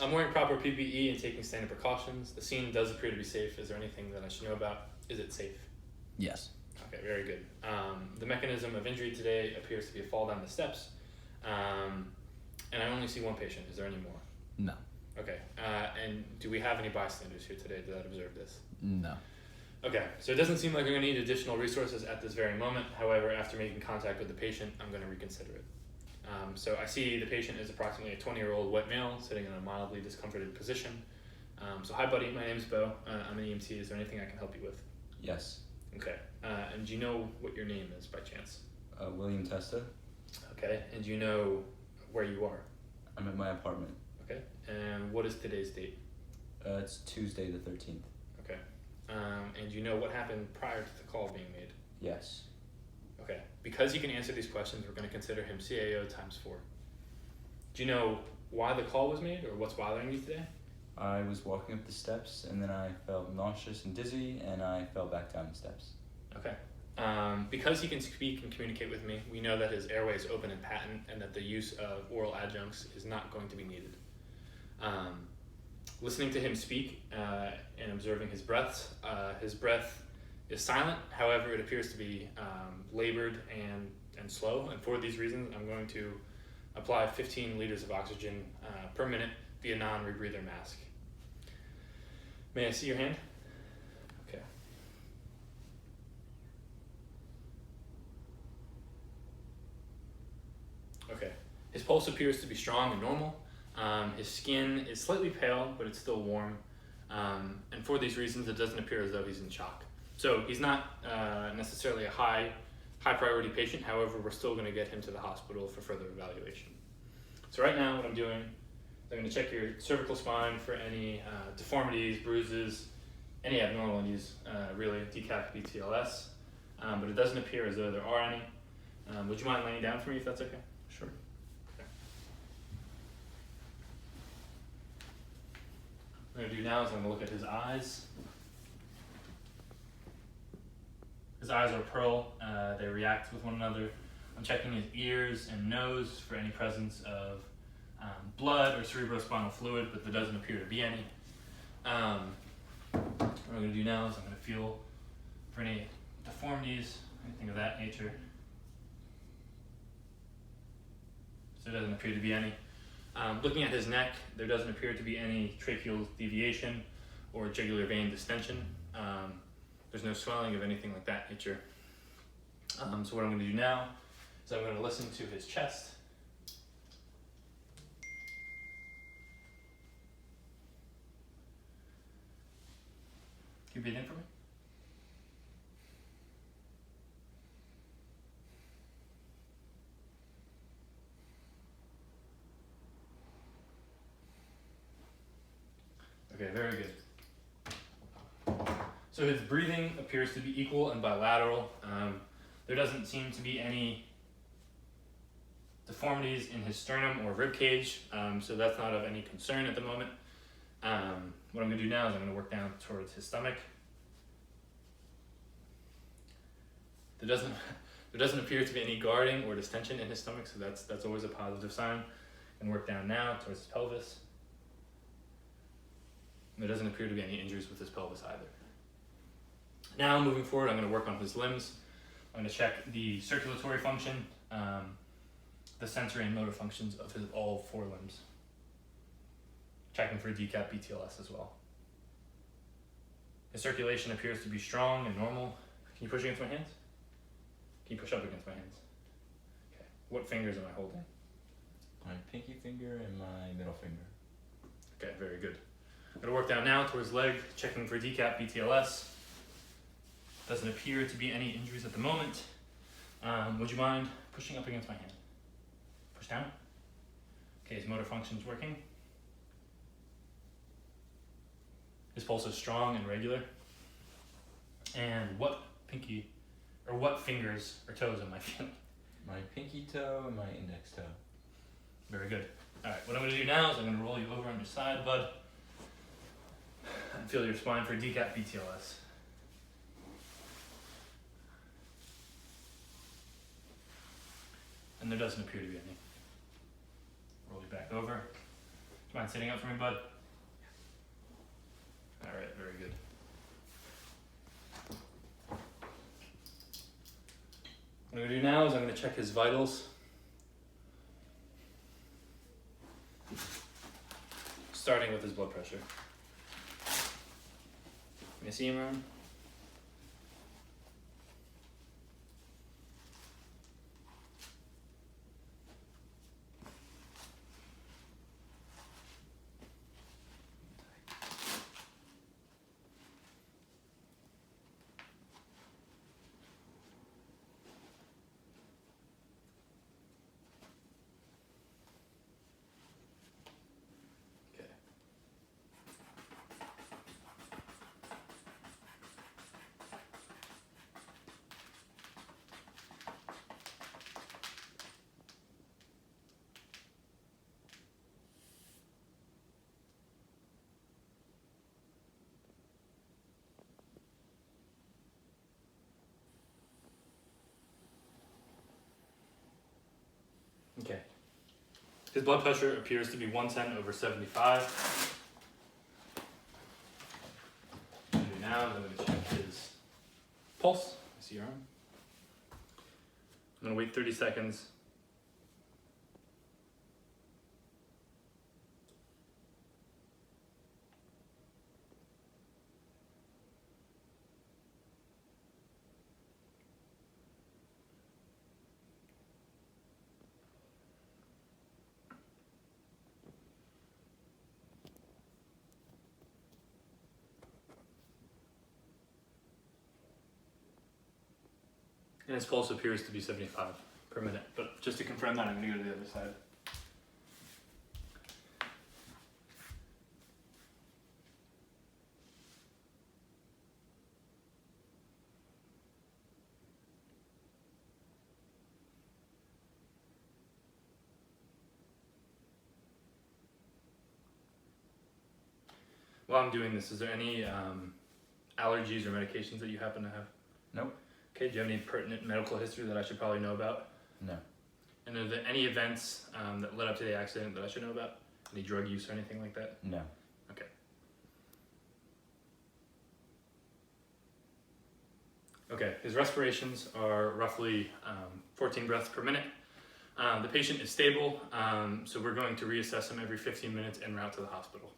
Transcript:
I'm wearing proper PPE and taking standard precautions. The scene does appear to be safe. Is there anything that I should know about? Is it safe? Yes. Okay, very good. The mechanism of injury today appears to be a fall down the steps. And I only see one patient. Is there any more? No. Okay. And do we have any bystanders here today that observe this? No. Okay, so it doesn't seem like we're going to need additional resources at this very moment. However, after making contact with the patient, I'm going to reconsider it. So I see the patient is approximately a 20-year-old white male sitting in a mildly discomforted position. So hi, buddy. My name's Bo. I'm an EMT. Is there anything I can help you with? Yes. Okay. And do you know what your name is by chance? William Testa. Okay. And do you know where you are? I'm at my apartment. Okay. And what is today's date? It's Tuesday the 13th. Okay. And do you know what happened prior to the call being made? Yes. Okay. Because he can answer these questions, we're going to consider him CAO times 4. Do you know why the call was made or what's bothering you today? I was walking up the steps and then I felt nauseous and dizzy and I fell back down the steps. Okay. Because he can speak and communicate with me, we know that his airway is open and patent and that the use of oral adjuncts is not going to be needed. Listening to him speak and observing his breath is silent. However, it appears to be labored and slow. And for these reasons, I'm going to apply 15 liters of oxygen per minute via non-rebreather mask. May I see your hand? Okay. Okay. His pulse appears to be strong and normal. His skin is slightly pale, but it's still warm. And for these reasons, it doesn't appear as though he's in shock. So he's not necessarily a high priority patient. However, we're still going to get him to the hospital for further evaluation. So right now, what I'm doing is I'm going to check your cervical spine for any deformities, bruises, any abnormalities, really, decap, BTLS. But it doesn't appear as though there are any. Would you mind laying down for me if that's okay? Sure. What I'm going to do now is I'm going to look at his eyes. His eyes are pearl. They react with one another. I'm checking his ears and nose for any presence of blood or cerebrospinal fluid, but there doesn't appear to be any. What I'm going to do now is I'm going to feel for any deformities, anything of that nature. So there doesn't appear to be any. Looking at his neck, there doesn't appear to be any tracheal deviation or jugular vein distension. There's no swelling of anything like that nature. So what I'm going to do now is I'm going to listen to his chest. Can you breathe in for me? Okay, very good. So his breathing appears to be equal and bilateral. There doesn't seem to be any deformities in his sternum or rib cage, so that's not of any concern at the moment. What I'm going to do now is I'm going to work down towards his stomach. There doesn't appear to be any guarding or distension in his stomach, so that's always a positive sign. And work down now towards his pelvis. There doesn't appear to be any injuries with his pelvis either. Now, moving forward, I'm going to work on his limbs. I'm going to check the circulatory function, the sensory and motor functions of all 4 limbs. Checking for decap BTLS as well. His circulation appears to be strong and normal. Can you push against my hands? Can you push up against my hands? Okay. What fingers am I holding? My pinky finger and my middle finger. Okay, very good. I'm going to work down now towards leg, checking for decap BTLS. Doesn't appear to be any injuries at the moment. Would you mind pushing up against my hand? Push down. Okay, his motor function's working. His pulse is strong and regular. And what fingers or toes am I feeling? My pinky toe and my index toe. Very good. All right, what I'm going to do now is I'm going to roll you over on your side, bud, and feel your spine for decap BTLS. And there doesn't appear to be any. Roll you back over. Do you Mind sitting up for me, bud? Alright, very good. What I'm going to do now is I'm going to check his vitals. Starting with his blood pressure. Can you see him, Ron? Okay. Okay. His blood pressure appears to be 110/75. What I'm going to do now is I'm going to check his pulse. I see your arm. I'm going to wait 30 seconds. And his pulse appears to be 75 per minute. But just to confirm that, I'm going to go to the other side. While I'm doing this, is there any allergies or medications that you happen to have? Nope. Okay, do you have any pertinent medical history that I should probably know about? No. And are there any events that led up to the accident that I should know about? Any drug use or anything like that? No. Okay. Okay, his respirations are roughly 14 breaths per minute. The patient is stable, so we're going to reassess him every 15 minutes en route to the hospital.